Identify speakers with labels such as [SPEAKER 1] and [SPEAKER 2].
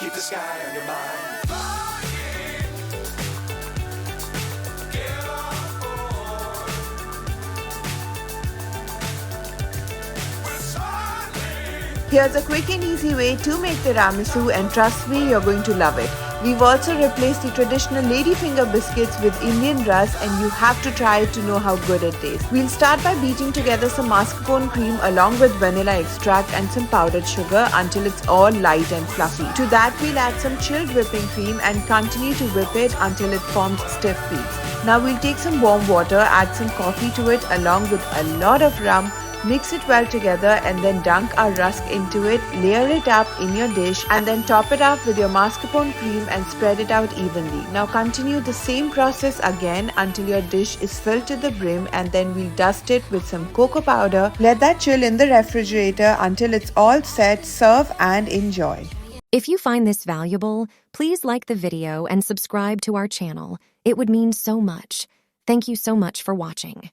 [SPEAKER 1] Keep the sky on your mind.
[SPEAKER 2] Here's a quick and easy way to make tiramisu, and trust me, you're going to love it. We've also replaced the traditional ladyfinger biscuits with Indian rusk, and you have to try it to know how good it tastes. We'll start by beating together some mascarpone cream along with vanilla extract and some powdered sugar until it's all light and fluffy. To that, we'll add some chilled whipping cream and continue to whip it until it forms stiff peaks. Now we'll take some warm water, add some coffee to it along with a lot of rum. Mix it well together and then dunk our rusk into it, layer it up in your dish and then top it up with your mascarpone cream and spread it out evenly. Now continue the same process again until your dish is filled to the brim, and then we'll dust it with some cocoa powder. Let that chill in the refrigerator until it's all set. Serve and enjoy.
[SPEAKER 3] If you find this valuable, please like the video and subscribe to our channel. It would mean so much. Thank you so much for watching.